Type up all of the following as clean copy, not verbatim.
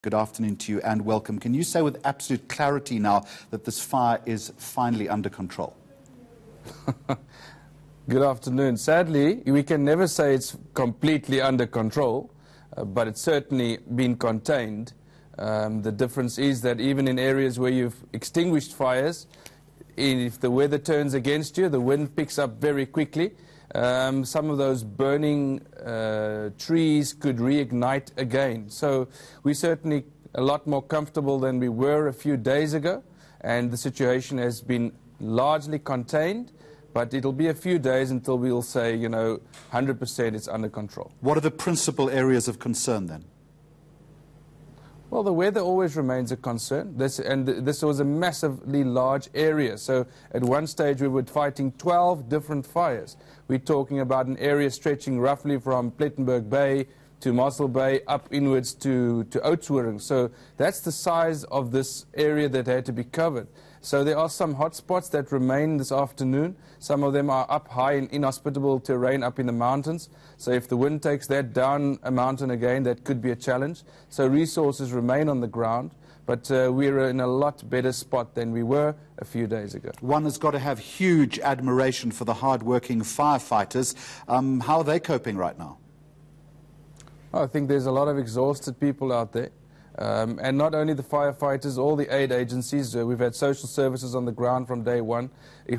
Good afternoon to you and welcome. Can you say with absolute clarity now that this fire is finally under control? Good afternoon. Sadly, we can never say it's completely under control, but it's certainly been contained. The difference is that even in areas where you've extinguished fires, if the weather turns against you, the wind picks up very quickly. Some of those burning trees could reignite again. So we're certainly a lot more comfortable than we were a few days ago, and the situation has been largely contained, but it'll be a few days until we'll say, 100% it's under control. What are the principal areas of concern then? Well, the weather always remains a concern. This was a massively large area. So at one stage we were fighting 12 different fires. We're talking about an area stretching roughly from Plettenberg Bay to Mossel Bay up inwards to Oudtshoorn. So that's the size of this area that had to be covered. So there are some hotspots that remain this afternoon. Some of them are up high in inhospitable terrain up in the mountains. So if the wind takes that down a mountain again, that could be a challenge. So resources remain on the ground, but we're in a lot better spot than we were a few days ago. One has got to have huge admiration for the hard-working firefighters. How are they coping right now? I think there's a lot of exhausted people out there. And not only the firefighters, all the aid agencies. We've had social services on the ground from day one.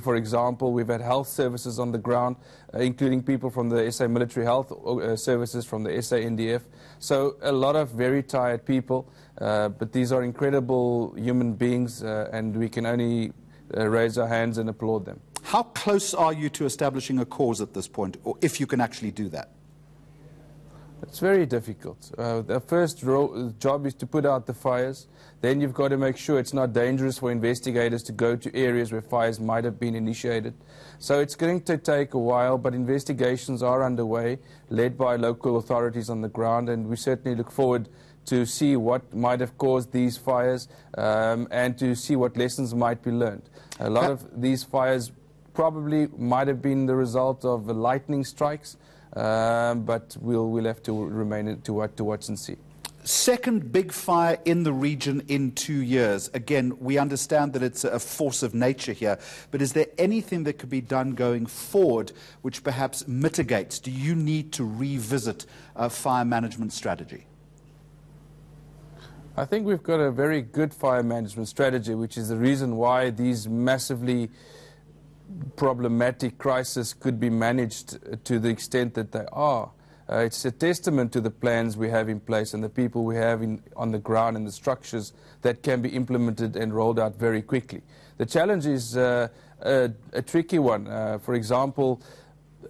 For example, we've had health services on the ground, including people from the SA Military Health Services, from the SA NDF. So a lot of very tired people, but these are incredible human beings, and we can only raise our hands and applaud them. How close are you to establishing a cause at this point, or if you can actually do that? It's very difficult. The first job is to put out the fires. Then you've got to make sure it's not dangerous for investigators to go to areas where fires might have been initiated. So it's going to take a while, but investigations are underway, led by local authorities on the ground, and we certainly look forward to see what might have caused these fires and to see what lessons might be learned. A lot of these fires probably might have been the result of lightning strikes, but we'll have to remain to watch and see. Second big fire in the region in 2 years. Again, we understand that it's a force of nature here, but is there anything that could be done going forward which perhaps mitigates? Do you need to revisit a fire management strategy? I think we've got a very good fire management strategy, which is the reason why these massively problematic crisis could be managed to the extent that they are. It's a testament to the plans we have in place and the people we have on the ground and the structures that can be implemented and rolled out very quickly. The challenge is a tricky one. For example,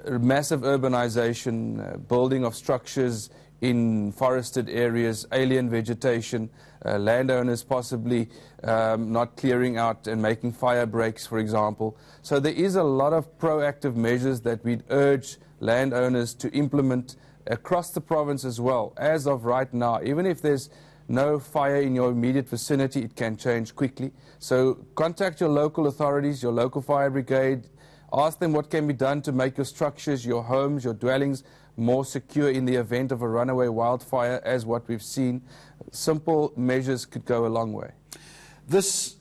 massive urbanization, building of structures in forested areas, alien vegetation, landowners possibly not clearing out and making fire breaks, for example. So there is a lot of proactive measures that we'd urge landowners to implement across the province as well. As of right now, even if there's no fire in your immediate vicinity, it can change quickly. So contact your local authorities, your local fire brigade. Ask them what can be done to make your structures, your homes, your dwellings more secure in the event of a runaway wildfire, as what we've seen. Simple measures could go a long way. This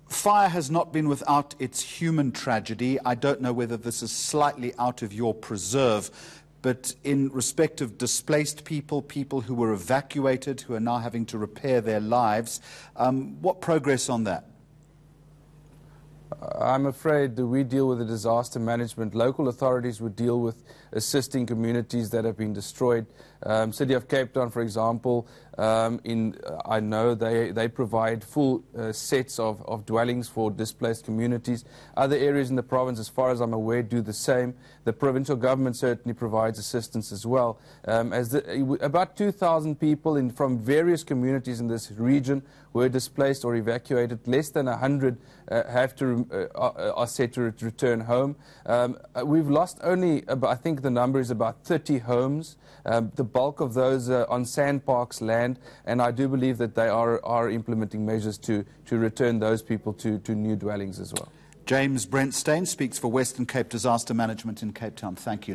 fire has not been without its human tragedy. I don't know whether this is slightly out of your preserve, but in respect of displaced people, people who were evacuated, who are now having to repair their lives, what progress on that? I'm afraid that we deal with the disaster management. Local authorities would deal with assisting communities that have been destroyed. City of Cape Town, for example, I know they provide full sets of dwellings for displaced communities. Other areas in the province, as far as I'm aware, do the same. The provincial government certainly provides assistance as well. About 2,000 people from various communities in this region were displaced or evacuated. Less than 100 are set to return home. We've lost only, I think the number is about 30 homes. The bulk of those are on Sandpark's land, and I do believe that they are implementing measures to return those people to new dwellings as well. James Brent Steyn speaks for Western Cape Disaster Management in Cape Town. Thank you.